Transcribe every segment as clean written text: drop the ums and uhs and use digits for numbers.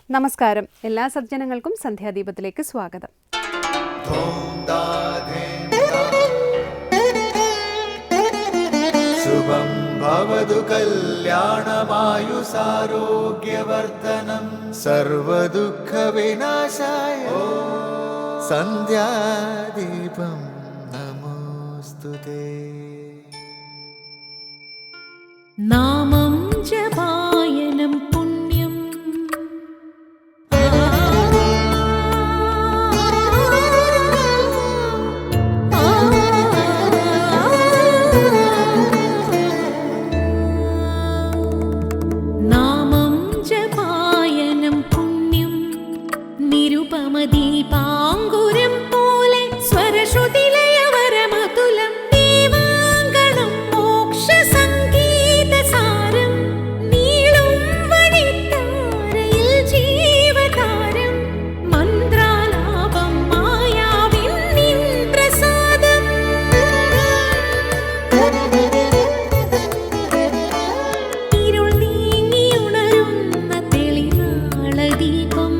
നമസ്കാരം. എല്ലാ സജ്ജനങ്ങൾക്കും സന്ധ്യാദീപത്തിലേക്ക് സ്വാഗതം. ശുഭം ഭവതു കല്യാണമായുസാരോഗ്യവർദ്ധനം സർവദുഃഖ വിനാശായ സന്ധ്യാദീപം നമോസ്തുതേ. നാമം ജപായനം പുണ്യം നാമം ജപായനം പുണ്യം നിരുപമദീപാങ്കുരം പോലെ സ്വരശ്രുതിലയവരമതുലം ദീവാങ്കണം മോക്ഷ സംഗീതസാരം നീളും വഴിത്താരയിൽ ജീവതാരം മന്ത്രാലാപം മായാവിൻ നിൻ പ്രസാദം ഇരുൾ നീങ്ങിയുണരുന്ന തെളിനാളദീപം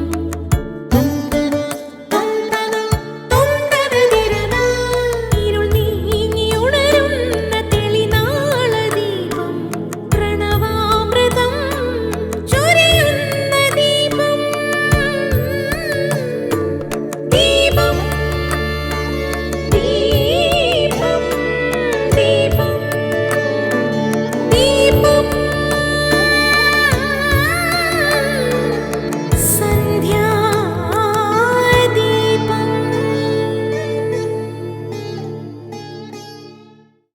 ഇരുൾ നീങ്ങിയുണരുന്ന തെളിനാളദീപം പ്രണവാമൃതം ചൊരിയുന്ന ദീപം ദീപം ദീപം ദീപം ദീപം സന്ധ്യാദീപം.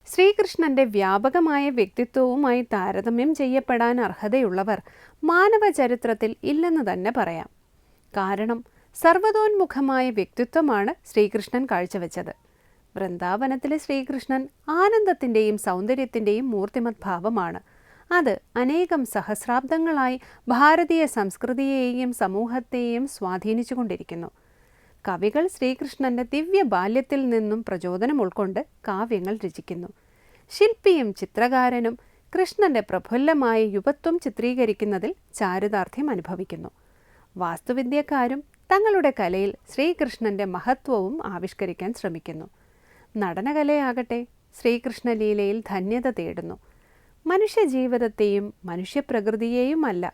ശ്രീകൃഷ്ണന്റെ വ്യാപകമായ വ്യക്തിത്വവുമായി താരതമ്യം ചെയ്യപ്പെടാൻ അർഹതയുള്ളവർ മാനവചരിത്രത്തിൽ ഇല്ലെന്ന് തന്നെ പറയാം. കാരണം സർവതോന്മുഖമായ വ്യക്തിത്വമാണ് ശ്രീകൃഷ്ണൻ കാഴ്ചവെച്ചത്. വൃന്ദാവനത്തിലെ ശ്രീകൃഷ്ണൻ ആനന്ദത്തിൻ്റെയും സൗന്ദര്യത്തിൻ്റെയും മൂർത്തിമത് ഭാവമാണ്. അത് അനേകം സഹസ്രാബ്ദങ്ങളായി ഭാരതീയ സംസ്കൃതിയെയും സമൂഹത്തെയും സ്വാധീനിച്ചുകൊണ്ടിരിക്കുന്നു. കവികൾ ശ്രീകൃഷ്ണന്റെ ദിവ്യ ബാല്യത്തിൽ നിന്നും പ്രചോദനം ഉൾക്കൊണ്ട് കാവ്യങ്ങൾ രചിക്കുന്നു. ശില്പിയും ചിത്രകാരനും കൃഷ്ണന്റെ പ്രഫുല്ലമായ യുവത്വം ചിത്രീകരിക്കുന്നതിൽ ചാരിതാർത്ഥ്യം അനുഭവിക്കുന്നു. വാസ്തുവിദ്യക്കാരും തങ്ങളുടെ കലയിൽ ശ്രീകൃഷ്ണന്റെ മഹത്വവും ആവിഷ്കരിക്കാൻ ശ്രമിക്കുന്നു. നടനകലയാകട്ടെ ശ്രീകൃഷ്ണലീലയിൽ ധന്യത തേടുന്നു. മനുഷ്യജീവിതത്തെയും മനുഷ്യപ്രകൃതിയെയുമല്ല,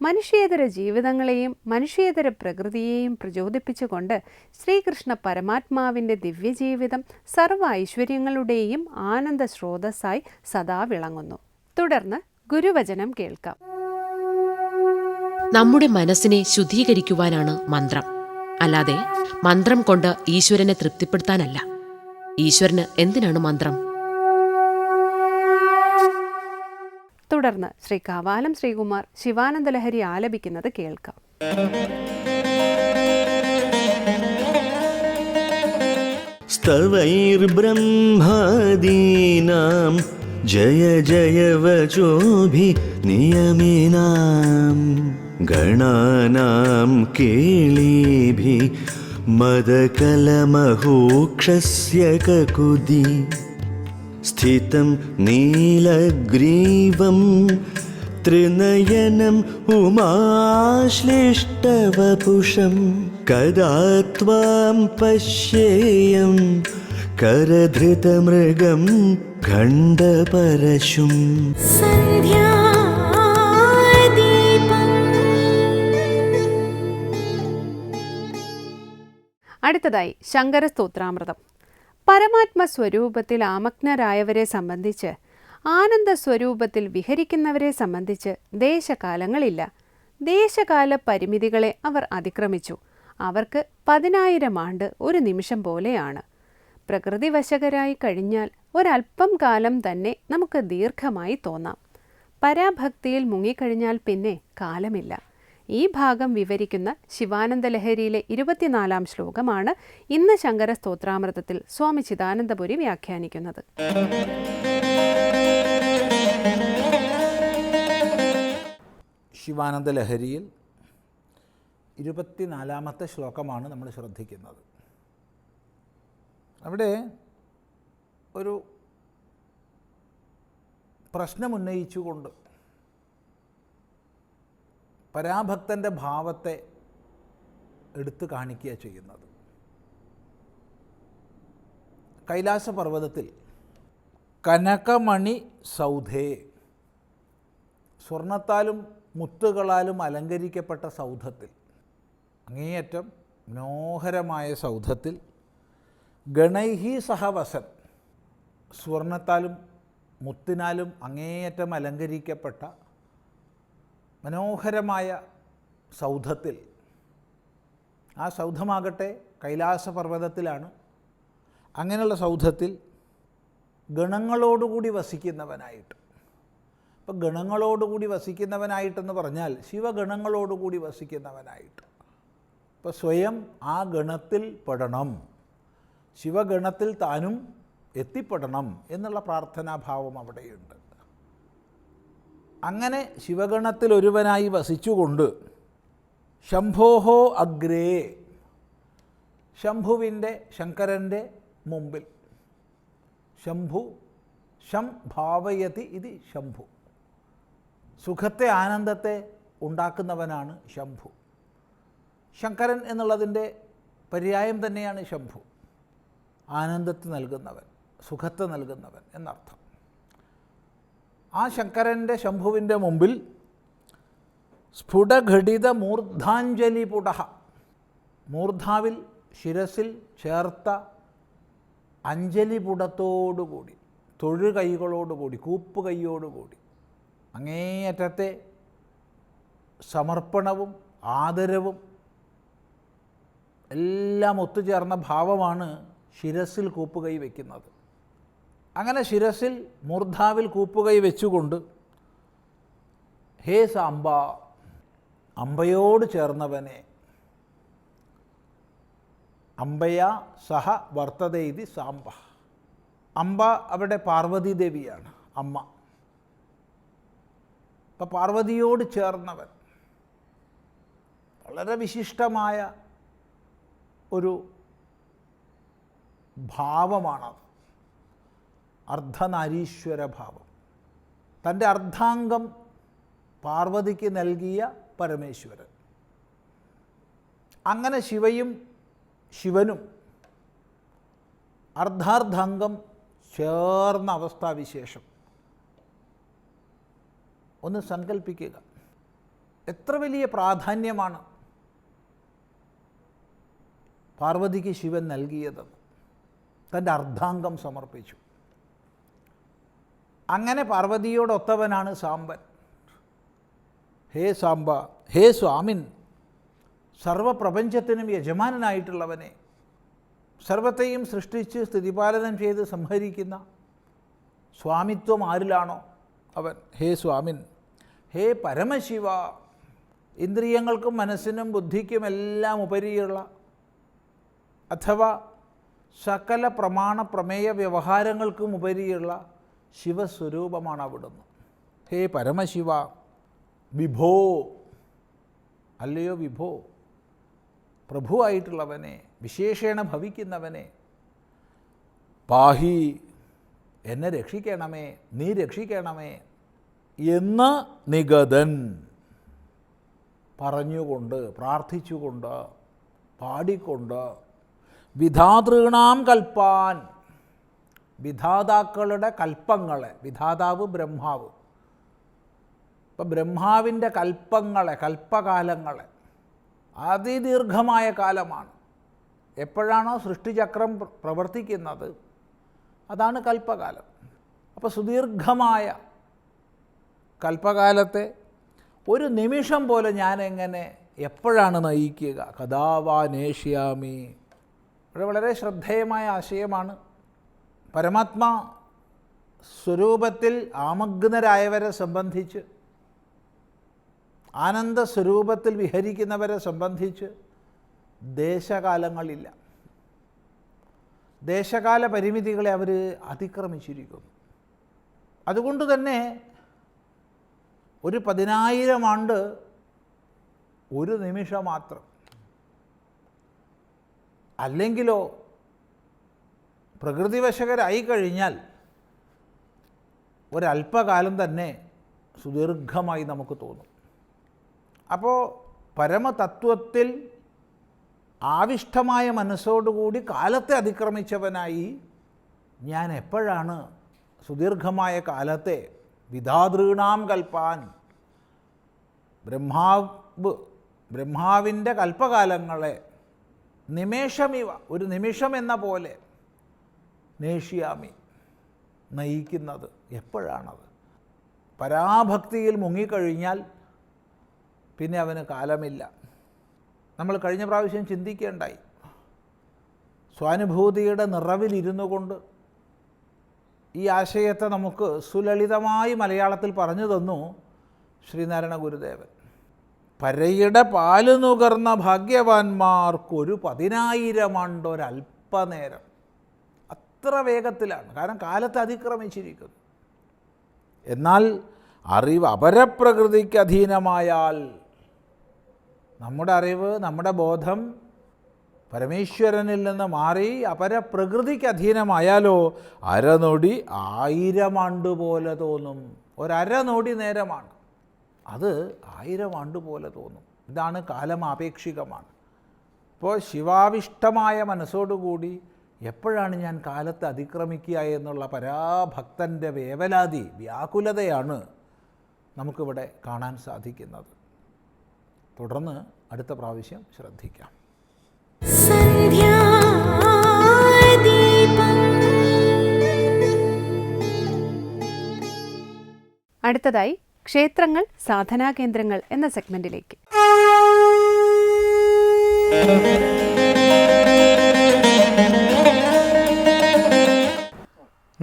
മനുഷ്യേതര ജീവിതങ്ങളെയും മനുഷ്യേതര പ്രകൃതിയെയും പ്രചോദിപ്പിച്ചുകൊണ്ട് ശ്രീകൃഷ്ണ പരമാത്മാവിൻ്റെ ദിവ്യജീവിതം സർവ്വ ഐശ്വര്യങ്ങളുടെയും ആനന്ദ സ്രോതസ്സായി സദാ വിളങ്ങുന്നു. തുടർന്ന് ഗുരുവചനം കേൾക്കാം. നമ്മുടെ മനസ്സിനെ ശുദ്ധീകരിക്കുവാനാണ് മന്ത്രം, അല്ലാതെ മന്ത്രം കൊണ്ട് ഈശ്വരനെ തൃപ്തിപ്പെടുത്താനല്ല. ഈശ്വരന് എന്തിനാണ് മന്ത്രം? തുടർന്ന് ശ്രീ കാവാലം ശ്രീകുമാർ ശിവാനന്ദലഹരി ആലപിക്കുന്നത് കേൾക്കാം. സ്തവൈർബ്രഹ്മാദീനാം ജയ ജയ വചോഭി നിയമീനാം ഗണാനാം കേളീഭി മദകലമഹോക്ഷസ്യ കകുദി സ്ഥിതം നീലഗ്രീവം ത്രിനയനം ഉമാശ്ലിഷ്ടവപുഷം കദാ ത്വാം പശ്യേയം കരധൃതമൃഗം ഖണ്ഡപരശും. സന്ധ്യാദീപം. അടുത്തതായി ശങ്കരസ്തോത്രാമൃതം. പരമാത്മസ്വരൂപത്തിൽ ആമഗ്നരായവരെ സംബന്ധിച്ച്, ആനന്ദ സ്വരൂപത്തിൽ വിഹരിക്കുന്നവരെ സംബന്ധിച്ച് ദേശകാലങ്ങളില്ല. ദേശകാല പരിമിതികളെ അവർ അതിക്രമിച്ചു. അവർക്ക് 10,000 ആണ്ട് ഒരു നിമിഷം പോലെയാണ്. പ്രകൃതിവശകരായി കഴിഞ്ഞാൽ ഒരല്പം കാലം തന്നെ നമുക്ക് ദീർഘമായി തോന്നാം. പരാഭക്തിയിൽ മുങ്ങിക്കഴിഞ്ഞാൽ പിന്നെ കാലമില്ല. ഈ ഭാഗം വിവരിക്കുന്ന ശിവാനന്ദലഹരിയിലെ 24-ാം ശ്ലോകമാണ് ഇന്ന് ശങ്കര സ്തോത്രാമൃതത്തിൽ സ്വാമി ചിദാനന്ദപുരി വ്യാഖ്യാനിക്കുന്നത്. ശിവാനന്ദലഹരിയിൽ 24-ാമത്തെ ശ്ലോകമാണ് നമ്മൾ ശ്രദ്ധിക്കുന്നത്. അവിടെ ഒരു പ്രശ്നമുന്നയിച്ചുകൊണ്ട് പരാഭക്തൻ്റെ ഭാവത്തെ എടുത്തു കാണിക്കുക ചെയ്യുന്നത്. കൈലാസപർവ്വതത്തിൽ കനകമണി സൗധേ, സ്വർണത്താലും മുത്തുകളാലും അലങ്കരിക്കപ്പെട്ട സൗധത്തിൽ, അങ്ങേയറ്റം മനോഹരമായ സൗധത്തിൽ, ഗണൈഹി സഹവസൻ, സ്വർണത്താലും മുത്തിനാലും അങ്ങേയറ്റം അലങ്കരിക്കപ്പെട്ട മനോഹരമായ സൗധത്തിൽ, ആ സൗധമാകട്ടെ കൈലാസപർവ്വതത്തിലാണ്. അങ്ങനെയുള്ള സൗധത്തിൽ ഗണങ്ങളോടുകൂടി വസിക്കുന്നവനായിട്ട്, ഇപ്പം ഗണങ്ങളോടുകൂടി വസിക്കുന്നവനായിട്ടെന്ന് പറഞ്ഞാൽ ശിവഗണങ്ങളോടുകൂടി വസിക്കുന്നവനായിട്ട്. ഇപ്പോൾ സ്വയം ആ ഗണത്തിൽ പെടണം, ശിവഗണത്തിൽ താനും എത്തിപ്പെടണം എന്നുള്ള പ്രാർത്ഥനാഭാവം അവിടെയുണ്ട്. അങ്ങനെ ശിവഗണത്തിൽ ഒരുവനായി വസിച്ചുകൊണ്ട് ശംഭോഹോ അഗ്രേ, ശംഭുവിൻ്റെ ശങ്കരൻ്റെ മുമ്പിൽ, ശംഭു ശം ഭാവയതി ഇത് ശംഭു, സുഖത്തെ ആനന്ദത്തെ ഉണ്ടാക്കുന്നവനാണ് ശംഭു. ശങ്കരൻ എന്നുള്ളതിൻ്റെ പര്യായം തന്നെയാണ് ശംഭു, ആനന്ദത്തെ നൽകുന്നവൻ, സുഖത്തെ നൽകുന്നവൻ എന്നർത്ഥം. ആ ശങ്കരൻ്റെ ശംഭുവിൻ്റെ മുമ്പിൽ സ്ഫുടഘടിത മൂർധാഞ്ജലി പുടഹ, മൂർധാവിൽ ശിരസിൽ ചേർത്ത അഞ്ജലിപുടത്തോടുകൂടി, തൊഴുകൈകളോടുകൂടി, കൂപ്പുകൈയോടുകൂടി, അങ്ങേയറ്റത്തെ സമർപ്പണവും ആദരവും എല്ലാം ഒത്തുചേർന്ന ഭാവമാണ് ശിരസിൽ കൂപ്പുകൈ വയ്ക്കുന്നത്. അങ്ങനെ ശിരസിൽ മൂർധാവിൽ കൂപ്പുകൈ വെച്ചുകൊണ്ട് ഹേ സാംബ, അമ്പയോട് ചേർന്നവനെ, അമ്പയ സഹ വർത്തതൈതി സാംബ, അമ്പ അവിടെ പാർവതി ദേവിയാണ് അമ്മ. അപ്പം പാർവതിയോട് ചേർന്നവൻ, വളരെ വിശിഷ്ടമായ ഒരു ഭാവമാണത്, അർദ്ധനാരീശ്വര ഭാവം. തൻ്റെ അർദ്ധാംഗം പാർവതിക്ക് നൽകിയ പരമേശ്വരൻ. അങ്ങനെ ശിവനും അർദ്ധാർദ്ധാംഗം ചേർന്ന അവസ്ഥാവിശേഷം ഒന്ന് സങ്കല്പിക്കുക. എത്ര വലിയ പ്രാധാന്യമാണ് പാർവതിക്ക് ശിവൻ നൽകിയതെന്ന്. തൻ്റെ അർദ്ധാംഗം സമർപ്പിച്ചു. അങ്ങനെ പാർവതിയോടൊത്തവനാണ് സാമ്പൻ. ഹേ സാംബ, ഹേ സ്വാമിൻ, സർവപ്രപഞ്ചത്തിനും യജമാനനായിട്ടുള്ളവനെ, സർവത്തെയും സൃഷ്ടിച്ച് സ്ഥിതിപാലനം ചെയ്ത് സംഹരിക്കുന്ന സ്വാമിത്വം ആരിലാണോ അവൻ. ഹേ സ്വാമിൻ, ഹേ പരമശിവ, ഇന്ദ്രിയങ്ങൾക്കും മനസ്സിനും ബുദ്ധിക്കും എല്ലാം ഉപരിയുള്ള, അഥവാ സകല പ്രമാണ പ്രമേയ വ്യവഹാരങ്ങൾക്കും ഉപരിയുള്ള ശിവസ്വരൂപമാണ് അവിടുന്ന്. ഹേ പരമശിവ, വിഭോ, അല്ലയോ വിഭോ, പ്രഭുവായിട്ടുള്ളവനെ, വിശേഷേണ ഭവിക്കുന്നവനെ, പാഹി, എന്നെ രക്ഷിക്കണമേ, നീ രക്ഷിക്കണമേ എന്ന് നിഗതൻ പറഞ്ഞുകൊണ്ട്, പ്രാർത്ഥിച്ചുകൊണ്ട്, പാടിക്കൊണ്ട്, വിധാതൃണാം കൽപ്പാൻ, വിധാതാക്കളുടെ കൽപ്പങ്ങളെ, വിധാതാവ് ബ്രഹ്മാവ്, ഇപ്പം ബ്രഹ്മാവിൻ്റെ കൽപ്പങ്ങളെ, കൽപ്പകാലങ്ങളെ, അതിദീർഘമായ കാലമാണ്. എപ്പോഴാണോ സൃഷ്ടിചക്രം പ്രവർത്തിക്കുന്നത് അതാണ് കൽപ്പകാലം. അപ്പോൾ സുദീർഘമായ കൽപ്പകാലത്തെ ഒരു നിമിഷം പോലെ ഞാൻ എങ്ങനെ, എപ്പോഴാണ് നയിക്കുക? കഥാവാനേഷ്യാമി. ഇവിടെ വളരെ ശ്രദ്ധേയമായ ആശയമാണ്. പരമാത്മാ സ്വരൂപത്തിൽ ആമഗ്നരായവരെ സംബന്ധിച്ച്, ആനന്ദസ്വരൂപത്തിൽ വിഹരിക്കുന്നവരെ സംബന്ധിച്ച് ദേശകാലങ്ങളില്ല. ദേശകാല പരിമിതികളെ അവർ അതിക്രമിച്ചിരിക്കുന്നു. അതുകൊണ്ട് തന്നെ ഒരു 10,000 ആണ്ട് ഒരു നിമിഷം മാത്രം. അല്ലെങ്കിലോ പ്രകൃതിവശകരായി കഴിഞ്ഞാൽ ഒരല്പകാലം തന്നെ സുദീർഘമായി നമുക്ക് തോന്നും. അപ്പോൾ പരമതത്വത്തിൽ ആവിഷ്ടമായ മനസ്സോടുകൂടി കാലത്തെ അതിക്രമിച്ചവനായി ഞാൻ എപ്പോഴാണ് സുദീർഘമായ കാലത്തെ വിധാതൃണാം കൽപ്പാൻ ബ്രഹ്മാവിൻ്റെ കൽപ്പകാലങ്ങളെ നിമേഷമിവ ഒരു നിമിഷം എന്ന പോലെ നേഷ്യാമി നയിക്കുന്നത് എപ്പോഴാണത്? പരാഭക്തിയിൽ മുങ്ങിക്കഴിഞ്ഞാൽ പിന്നെ അവന് കാലമില്ല. നമ്മൾ കഴിഞ്ഞ പ്രാവശ്യം ചിന്തിക്കേണ്ടായി. സ്വാനുഭൂതിയുടെ നിറവിലിരുന്നു കൊണ്ട് ഈ ആശയത്തെ നമുക്ക് സുലളിതമായി മലയാളത്തിൽ പറഞ്ഞു തന്നു ശ്രീനാരായണ ഗുരുദേവൻ. പരയുടെ പാല് നുകർന്ന ഭാഗ്യവാന്മാർക്കൊരു 10,000 ആണ്ടൊരല്പനേരം. അത്ര വേഗത്തിലാണ്, കാരണം കാലത്ത് അതിക്രമിച്ചിരിക്കുന്നു. എന്നാൽ അറിവ് അപരപ്രകൃതിക്ക് അധീനമായാൽ, നമ്മുടെ അറിവ്, നമ്മുടെ ബോധം പരമേശ്വരനിൽ നിന്ന് മാറി അപരപ്രകൃതിക്ക് അധീനമായാലോ അരനൊടി 1000 ആണ്ട് പോലെ തോന്നും. ഒരരനൊടി നേരമാണ്, അത് 1000 ആണ്ട് പോലെ തോന്നും. ഇതാണ് കാലം ആപേക്ഷികമാണ്. ഇപ്പോൾ ശിവാവിഷ്ടമായ മനസ്സോടുകൂടി എപ്പോഴാണ് ഞാൻ കാലത്തെ അതിക്രമിക്കുക എന്നുള്ള പരാഭക്തൻ്റെ വേവലാതി, വ്യാകുലതയാണ് നമുക്കിവിടെ കാണാൻ സാധിക്കുന്നത്. തുടർന്ന് അടുത്ത പ്രാവശ്യം ശ്രദ്ധിക്കാം. അടുത്തതായി ക്ഷേത്രങ്ങൾ സാധനാകേന്ദ്രങ്ങൾ എന്ന സെഗ്മെന്റിലേക്ക്.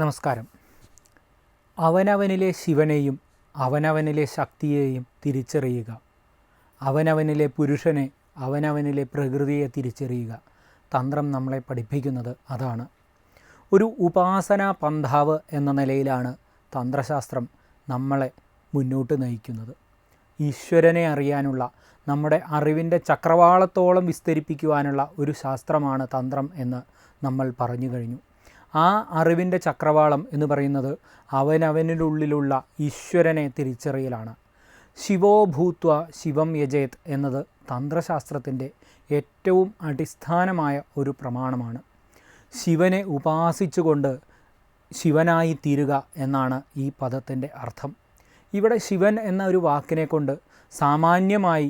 നമസ്കാരം. അവനവനിലെ ശിവനെയും അവനവനിലെ ശക്തിയെയും തിരിച്ചറിയുക, അവനവനിലെ പുരുഷനെ, അവനവനിലെ പ്രകൃതിയെ തിരിച്ചറിയുക. തന്ത്രം നമ്മളെ പഠിപ്പിക്കുന്നത് അതാണ്. ഒരു ഉപാസനാ പന്ഥാവ് എന്ന നിലയിലാണ് തന്ത്രശാസ്ത്രം നമ്മളെ മുന്നോട്ട് നയിക്കുന്നത്. ഈശ്വരനെ അറിയാനുള്ള, നമ്മുടെ അറിവിൻ്റെ ചക്രവാളത്തോളം വിസ്തരിപ്പിക്കുവാനുള്ള ഒരു ശാസ്ത്രമാണ് തന്ത്രം എന്ന് നമ്മൾ പറഞ്ഞു കഴിഞ്ഞു. ആ അറിവിൻ്റെ ചക്രവാളം എന്ന് പറയുന്നത് അവനവനിലുള്ളിലുള്ള ഈശ്വരനെ തിരിച്ചറിയലാണ്. ശിവോ ഭൂത്വ ശിവം യജേത് എന്നത് തന്ത്രശാസ്ത്രത്തിൻ്റെ ഏറ്റവും അടിസ്ഥാനമായ ഒരു പ്രമാണമാണ്. ശിവനെ ഉപാസിച്ചുകൊണ്ട് ശിവനായി തീരുക എന്നാണ് ഈ പദത്തിൻ്റെ അർത്ഥം. ഇവിടെ ശിവൻ എന്ന ഒരു വാക്കിനെ കൊണ്ട് സാമാന്യമായി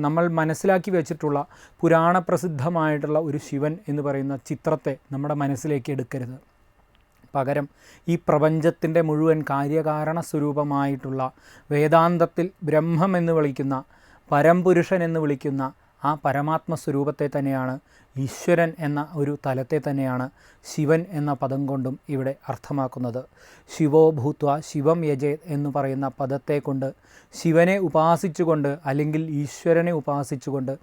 നമ്മൾ മനസ്സിലാക്കി വെച്ചിട്ടുള്ള പുരാണപ്രസിദ്ധമായിട്ടുള്ള ഒരു ശിവൻ എന്ന് പറയുന്ന ചിത്രത്തെ നമ്മുടെ മനസ്സിലേക്ക് എടുക്കരുത്. പകരം ഈ പ്രപഞ്ചത്തിൻ്റെ മുഴുവൻ കാര്യകാരണ സ്വരൂപമായിട്ടുള്ള, വേദാന്തത്തിൽ ബ്രഹ്മം എന്ന് വിളിക്കുന്ന, പരംപുരുഷൻ എന്ന് വിളിക്കുന്ന ആ പരമാത്മ സ്വരൂപത്തെ തന്നെയാണ്, ഈശ്വരൻ എന്ന ഒരു തലത്തെ തന്നെയാണ് ശിവൻ എന്ന പദം കൊണ്ടും ഇവിടെ അർത്ഥമാക്കുന്നത്. ശിവോ ഭൂത്വ ശിവം യജേത് എന്ന് പറയുന്ന പദത്തെ കൊണ്ട് ശിവനെ ഉപാസിച്ചുകൊണ്ട്, അല്ലെങ്കിൽ ഈശ്വരനെ ഉപാസിച്ചുകൊണ്ട്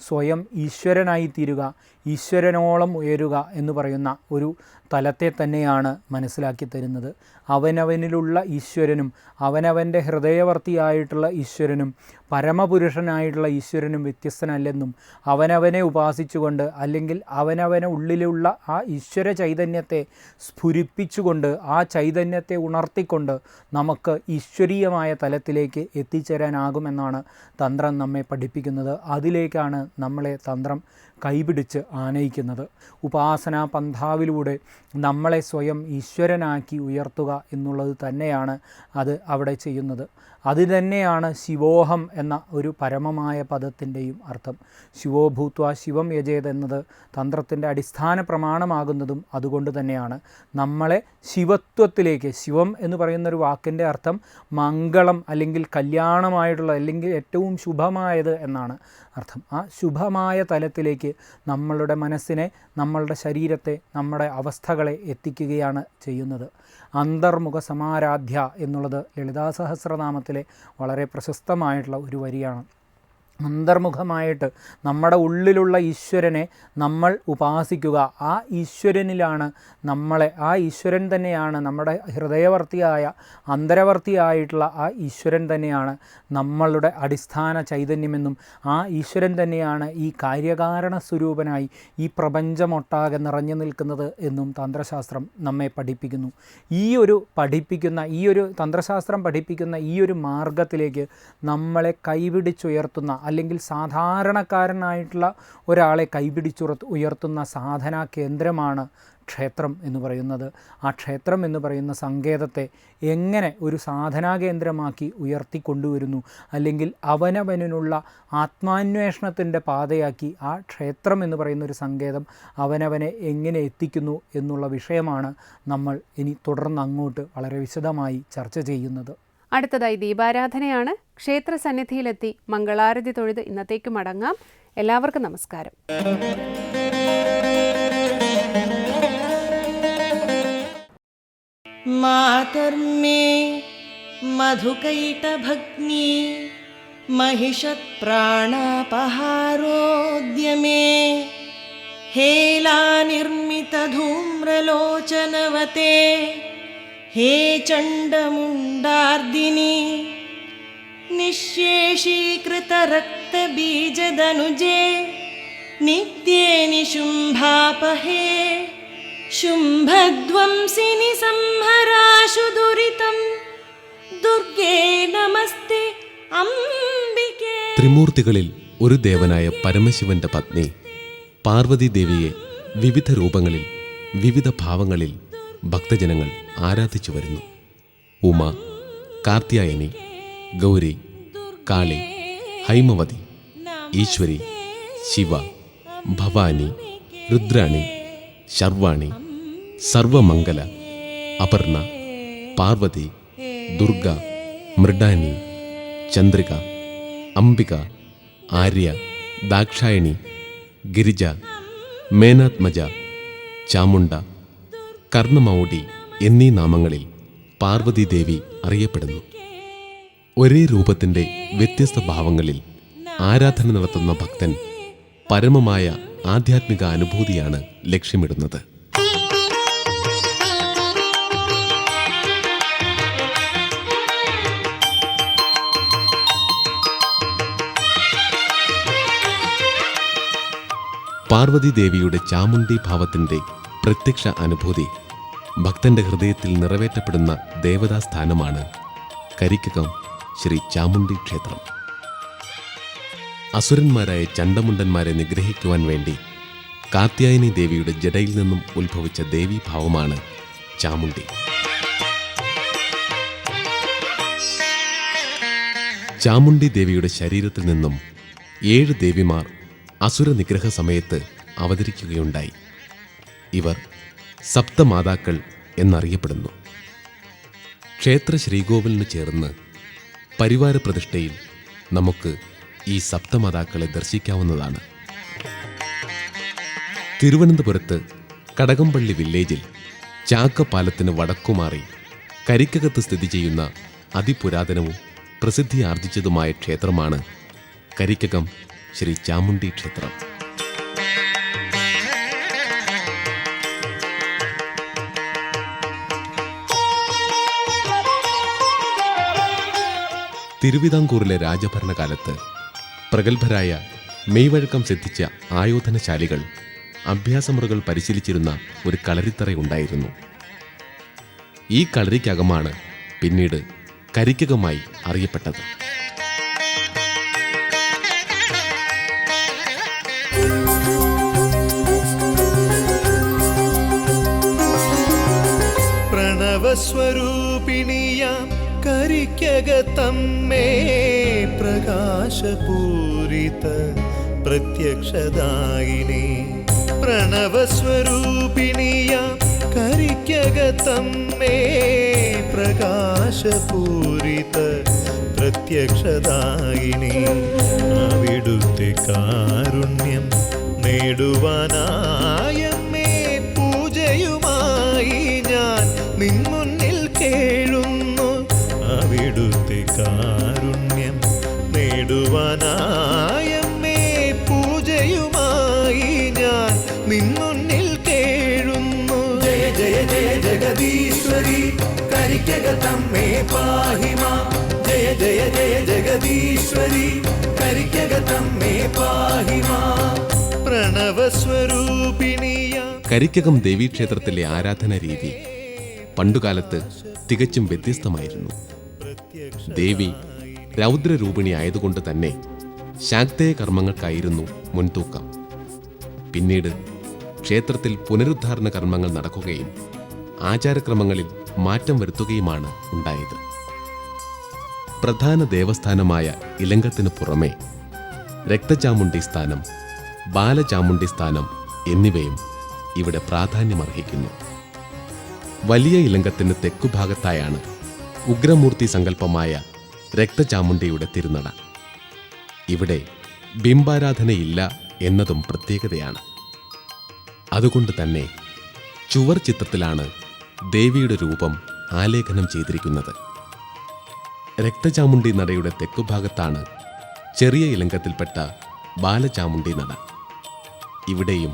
സ്വയം ഈശ്വരനായി തീരുക, ഈശ്വരനോളം ഉയരുക എന്ന് പറയുന്ന ഒരു തലത്തെ തന്നെയാണ് മനസ്സിലാക്കി തരുന്നത്. അവനവനിലുള്ള ഈശ്വരനും അവനവൻ്റെ ഹൃദയവർത്തിയായിട്ടുള്ള ഈശ്വരനും പരമപുരുഷനായിട്ടുള്ള ഈശ്വരനും വ്യത്യസ്തനല്ലെന്നും, അവനവനെ ഉപാസിച്ചുകൊണ്ട് അല്ലെങ്കിൽ അവനവനെ ഉള്ളിലുള്ള ആ ഈശ്വര ചൈതന്യത്തെ സ്ഫുരിപ്പിച്ചുകൊണ്ട്, ആ ചൈതന്യത്തെ ഉണർത്തിക്കൊണ്ട് നമുക്ക് ഈശ്വരീയമായ തലത്തിലേക്ക് എത്തിച്ചേരാനാകുമെന്നാണ് തന്ത്രം നമ്മെ പഠിപ്പിക്കുന്നത്. അതിലേക്കാണ് നമ്മളെ തന്ത്രം കൈപിടിച്ച് ആനയിക്കുന്നത്. ഉപാസനാ പന്ഥാവിലൂടെ നമ്മളെ സ്വയം ഈശ്വരനാക്കി ഉയർത്തുക എന്നുള്ളത് തന്നെയാണ് അത് അവിടെ ചെയ്യുന്നത്. അതുതന്നെയാണ് ശിവോഹം എന്ന ഒരു പരമമായ പദത്തിൻ്റെയും അർത്ഥം. ശിവോ ഭൂത്വ ശിവം യജേത് എന്നത് തന്ത്രത്തിൻ്റെ അടിസ്ഥാന പ്രമാണമാകുന്നതും അതുകൊണ്ട് തന്നെയാണ്. നമ്മളെ ശിവത്വത്തിലേക്ക്, ശിവം എന്ന് പറയുന്നൊരു വാക്കിൻ്റെ അർത്ഥം മംഗളം അല്ലെങ്കിൽ കല്യാണമായിട്ടുള്ള, അല്ലെങ്കിൽ ഏറ്റവും ശുഭമായത് എന്നാണ് അർത്ഥം. ആ ശുഭമായ തലത്തിലേക്ക് നമ്മളുടെ മനസ്സിനെ, നമ്മളുടെ ശരീരത്തെ, നമ്മുടെ അവസ്ഥകളെ എത്തിക്കുകയാണ് ചെയ്യുന്നത്. അന്തർമുഖ സമാരാധ്യ എന്നുള്ളത് ലളിതാ സഹസ്രനാമത്തിലെ വളരെ പ്രശസ്തമായിട്ടുള്ള ഒരു വരിയാണ്. അന്തർമുഖമായിട്ട് നമ്മുടെ ഉള്ളിലുള്ള ഈശ്വരനെ നമ്മൾ ഉപാസിക്കുക. ആ ഈശ്വരനിലാണ് ആ ഈശ്വരൻ തന്നെയാണ് നമ്മുടെ ഹൃദയവർത്തിയായ അന്തരവർത്തിയായിട്ടുള്ള ആ ഈശ്വരൻ തന്നെയാണ് നമ്മളുടെ അടിസ്ഥാന ചൈതന്യമെന്നും ആ ഈശ്വരൻ തന്നെയാണ് ഈ കാര്യകാരണ സ്വരൂപനായി ഈ പ്രപഞ്ചമൊട്ടാകെ നിറഞ്ഞു നിൽക്കുന്നത് എന്നും തന്ത്രശാസ്ത്രം നമ്മെ പഠിപ്പിക്കുന്നു. ഈ ഒരു തന്ത്രശാസ്ത്രം പഠിപ്പിക്കുന്ന ഈ ഒരു മാർഗത്തിലേക്ക് നമ്മളെ കൈപിടിച്ചുയർത്തുന്ന, അല്ലെങ്കിൽ സാധാരണക്കാരനായിട്ടുള്ള ഒരാളെ ഉയർത്തുന്ന സാധനാ കേന്ദ്രമാണ് ക്ഷേത്രം എന്ന് പറയുന്നത്. ആ ക്ഷേത്രം എന്ന് പറയുന്ന സങ്കേതത്തെ എങ്ങനെ ഒരു സാധനാ കേന്ദ്രമാക്കി ഉയർത്തിക്കൊണ്ടുവരുന്നു, അല്ലെങ്കിൽ അവനവനുള്ള ആത്മാന്വേഷണത്തിൻ്റെ പാതയാക്കി ആ ക്ഷേത്രം എന്ന് പറയുന്ന ഒരു സങ്കേതം അവനവനെ എങ്ങനെ എത്തിക്കുന്നു എന്നുള്ള വിഷയമാണ് നമ്മൾ ഇനി തുടർന്ന് അങ്ങോട്ട് വളരെ വിശദമായി ചർച്ച ചെയ്യുന്നത്. അടുത്തതായി ദീപാരാധനയാണ്. ക്ഷേത്ര സന്നിധിയിലെത്തി മംഗളാരതി തൊഴുത് ഇന്നത്തേക്ക് മടങ്ങാം. എല്ലാവർക്കും നമസ്കാരം. मातर्मे मधुकैटभग्नी महिषत्प्राणापहारोद्यमे हेलानिर्मितधूम्रलोचनवते हे चण्डमुण्डार्दिनि निःशेषीकृतरक्तबीजदनुजे नित्ये निशुम्भापहे शुम्भध्वंसिनि संहराशु दुरितं दुर्गे नमस्ते अम्बिके. ത്രിമൂർത്തികളിൽ ഒരു ദേവനായ പരമശിവന്റെ പത്നി പാർവതി ദേവിയെ വിവിധ രൂപങ്ങളിൽ വിവിധ ഭാവങ്ങളിൽ ഭക്തജനങ്ങൾ ആരാധിച്ചു വരുന്നു. ഉമ, കാർത്യായനി, ഗൗരി, കാളി, ഹൈമവതി, ഈശ്വരി, ശിവ, ഭവാനി, രുദ്രാണി, ശർവാണി, സർവമംഗല, അപർണ, പാർവതി, ദുർഗ, മൃഡാനി, ചന്ദ്രിക, അംബിക, ആര്യ, ദാക്ഷായണി, ഗിരിജ, മേനാത്മജ, ചാമുണ്ട, കർണമൗഢി എന്നീ നാമങ്ങളിൽ പാർവതീദേവി അറിയപ്പെടുന്നു. ഒരേ രൂപത്തിൻ്റെ വ്യത്യസ്ത ഭാവങ്ങളിൽ ആരാധന നടത്തുന്ന ഭക്തൻ പരമമായ ആധ്യാത്മിക അനുഭൂതിയാണ് ലക്ഷ്യമിടുന്നത്. പാർവതീദേവിയുടെ ചാമുണ്ഡി ഭാവത്തിൻ്റെ പ്രത്യക്ഷ അനുഭൂതി ഭക്തന്റെ ഹൃദയത്തിൽ നിറവേറ്റപ്പെടുന്ന ദേവതാസ്ഥാനമാണ് കരിക്കകം ശ്രീ ചാമുണ്ഡി ക്ഷേത്രം. അസുരന്മാരായ ചണ്ടമുണ്ടന്മാരെ നിഗ്രഹിക്കുവാൻ വേണ്ടി കാർത്യായനി ദേവിയുടെ ജടയിൽ നിന്നും ഉത്ഭവിച്ച ദേവീഭാവമാണ് ചാമുണ്ഡി. ചാമുണ്ഡി ദേവിയുടെ ശരീരത്തിൽ നിന്നും 7 ദേവിമാർ അസുര നിഗ്രഹ സമയത്ത് അവതരിക്കുകയുണ്ടായി. ഇവർ സപ്തമാതാക്കൾ എന്നറിയപ്പെടുന്നു. ക്ഷേത്ര ശ്രീകോവിലിന് ചേർന്ന് പരിവാര പ്രതിഷ്ഠയിൽ നമുക്ക് ഈ സപ്തമാതാക്കളെ ദർശിക്കാവുന്നതാണ്. തിരുവനന്തപുരത്ത് കടകംപള്ളി വില്ലേജിൽ ചാക്കപ്പാലത്തിന് വടക്കുമാറി കരിക്കകത്ത് സ്ഥിതി ചെയ്യുന്ന അതിപുരാതനവും പ്രസിദ്ധിയാർജിച്ചതുമായ ക്ഷേത്രമാണ് കരിക്കകം ശ്രീ ചാമുണ്ഡി ക്ഷേത്രം. തിരുവിതാംകൂറിലെ രാജഭരണകാലത്ത് പ്രഗത്ഭരായ മെയ്വഴക്കം സിദ്ധിച്ച ആയോധനശാലികൾ അഭ്യാസമുറകൾ പരിശീലിച്ചിരുന്ന ഒരു കളരിത്തറയുണ്ടായിരുന്നു. ഈ കളരിക്കകമാണ് പിന്നീട് കരിക്കകമായി അറിയപ്പെട്ടത്. പ്രണവസ്വരൂപിണിയാം കരിക്കകത്തമ്മേ പ്രകാശപൂരിത പ്രത്യക്ഷദായിനി. പ്രണവസ്വരൂപിണിയാം കരിക്കകത്തമ്മേ പ്രകാശപൂരിത പ്രത്യക്ഷദായിനി. അവിടുത്തെ കാരുണ്യം നേടുവാനായമ്മേ പൂജയുമായി ഞാൻ നിൻ മുന്നിൽ കേഴുന്നു. അവിടുത്തെ കാരുണ്യം നേടുവാനായി പാഹി മാം ജയ ജയ ജയ ജഗദീശ്വരി കരിക്കകത്തമ്മേ പാഹി മാം പ്രണവസ്വരൂപിണിയ. കരിക്കകം ദേവീക്ഷേത്രത്തിലെ ആരാധന രീതി പണ്ടുകാലത്ത് തികച്ചും വ്യത്യസ്തമായിരുന്നു. ദേവി രൗദ്രരൂപിണി ആയതുകൊണ്ട് തന്നെ ശാക്തേയ കർമ്മങ്ങൾക്കായിരുന്നു മുൻതൂക്കം. പിന്നീട് ക്ഷേത്രത്തിൽ പുനരുദ്ധാരണ കർമ്മങ്ങൾ നടക്കുകയും ആചാരക്രമങ്ങളിൽ മാറ്റം വരുത്തുകയുമാണ് ഉണ്ടായത്. പ്രധാന ദേവസ്ഥാനമായ ഇലങ്കത്തിന് പുറമെ രക്തചാമുണ്ഡി സ്ഥാനം, ബാലചാമുണ്ഡി സ്ഥാനം എന്നിവയും ഇവിടെ പ്രാധാന്യമർഹിക്കുന്നു. വലിയ ഇലങ്കത്തിന് തെക്കുഭാഗത്തായാണ് ഉഗ്രമൂർത്തി സങ്കല്പമായ രക്തചാമുണ്ഡിയുടെ തിരുനട. ഇവിടെ ബിംബാരാധനയില്ല എന്നതും പ്രത്യേകതയാണ്. അതുകൊണ്ട് തന്നെ ചുവർ ചിത്രത്തിലാണ് ദേവിയുടെ രൂപം ആലേഖനം ചെയ്തിരിക്കുന്നത്. രക്തചാമുണ്ഡി നടയുടെ തെക്കുഭാഗത്താണ് ചെറിയ ഇലങ്കത്തിൽപ്പെട്ട ബാലചാമുണ്ഡി നട. ഇവിടെയും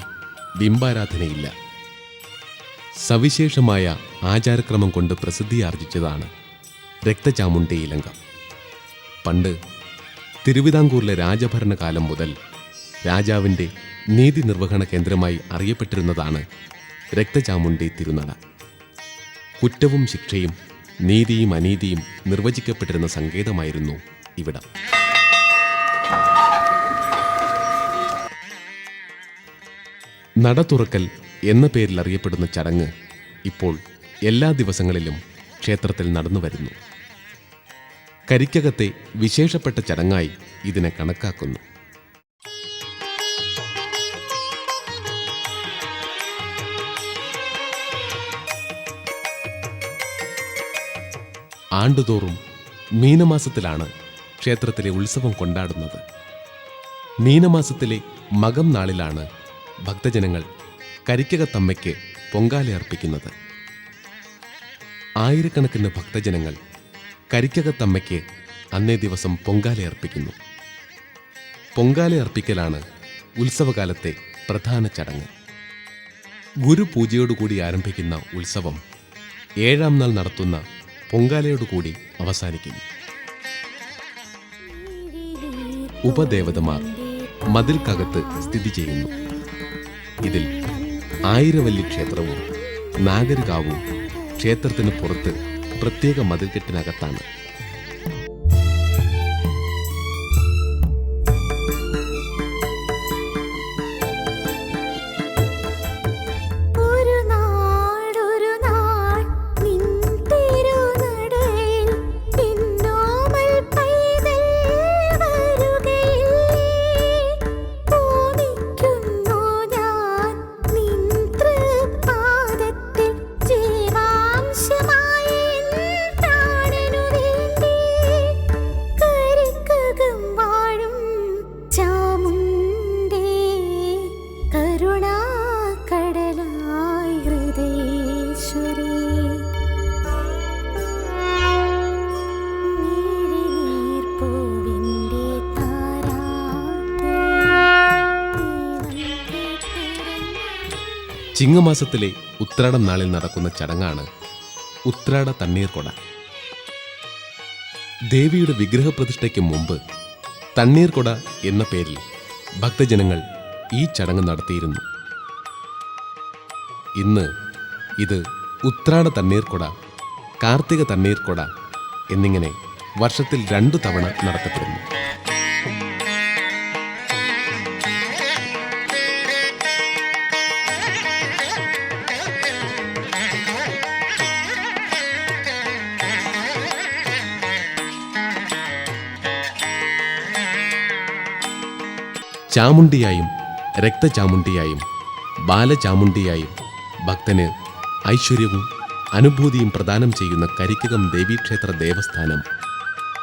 ബിംബാരാധനയില്ല. സവിശേഷമായ ആചാരക്രമം കൊണ്ട് പ്രസിദ്ധിയാർജിച്ചതാണ് രക്തചാമുണ്ഡി ഇലങ്കം. പണ്ട് തിരുവിതാംകൂറിലെ രാജഭരണകാലം മുതൽ രാജാവിൻ്റെ നീതി നിർവഹണ കേന്ദ്രമായി അറിയപ്പെട്ടിരുന്നതാണ് രക്തചാമുണ്ഡി തിരുനട. കുറ്റവും ശിക്ഷയും നീതിയും അനീതിയും നിർവചിക്കപ്പെട്ടിരുന്ന സങ്കേതമായിരുന്നു ഇവിടം. നട തുറക്കൽ എന്ന പേരിൽ അറിയപ്പെടുന്ന ചടങ്ങ് ഇപ്പോൾ എല്ലാ ദിവസങ്ങളിലും ക്ഷേത്രത്തിൽ നടന്നുവരുന്നു. കരിക്കകത്തെ വിശേഷപ്പെട്ട ചടങ്ങായി ഇതിനെ കണക്കാക്കുന്നു. ആണ്ടുതോറും മീനമാസത്തിലാണ് ക്ഷേത്രത്തിലെ ഉത്സവം കൊണ്ടാടുന്നത്. മീനമാസത്തിലെ മകം നാളിലാണ് ഭക്തജനങ്ങൾ കരിക്കകത്തമ്മയ്ക്ക് പൊങ്കാലയർപ്പിക്കുന്നത്. ആയിരക്കണക്കിന് ഭക്തജനങ്ങൾ കരിക്കകത്തമ്മയ്ക്ക് അന്നേ ദിവസം പൊങ്കാലയർപ്പിക്കുന്നു. പൊങ്കാലയർപ്പിക്കലാണ് ഉത്സവകാലത്തെ പ്രധാന ചടങ്ങ്. ഗുരുപൂജയോടുകൂടി ആരംഭിക്കുന്ന ഉത്സവം 7-ാം നാൾ നടത്തുന്ന പൊങ്കാലയോടുകൂടി അവസാനിക്കുന്നു. ഉപദേവതമാർ മതിൽക്കകത്ത് സ്ഥിതി ചെയ്യുന്നു. ഇതിൽ ആയിരവല്ലി ക്ഷേത്രവും നാഗരികാവും ക്ഷേത്രത്തിന് പുറത്ത് പ്രത്യേക മതിൽക്കെട്ടിനകത്താണ്. ചിങ്ങമാസത്തിലെ ഉത്രാടം നാളിൽ നടക്കുന്ന ചടങ്ങാണ് ഉത്രാട തണ്ണീർക്കൊട. ദേവിയുടെ വിഗ്രഹപ്രതിഷ്ഠയ്ക്ക് മുമ്പ് തണ്ണീർക്കൊട എന്ന പേരിൽ ഭക്തജനങ്ങൾ ഈ ചടങ്ങ് നടത്തിയിരുന്നു. ഇന്ന് ഇത് ഉത്രാട തണ്ണീർക്കൊട, കാർത്തിക തണ്ണീർക്കൊട എന്നിങ്ങനെ വർഷത്തിൽ 2 തവണ നടത്തപ്പെടുന്നു. ചാമുണ്ടിയായും രക്തചാമുണ്ടിയായും ബാലചാമുണ്ടിയായും ഭക്തന് ഐശ്വര്യവും അനുഭൂതിയും പ്രദാനം ചെയ്യുന്ന കരിക്കകം ദേവീക്ഷേത്ര ദേവസ്ഥാനം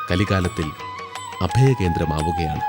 കലികാലത്തിൽ അഭയകേന്ദ്രമാവുകയാണ്.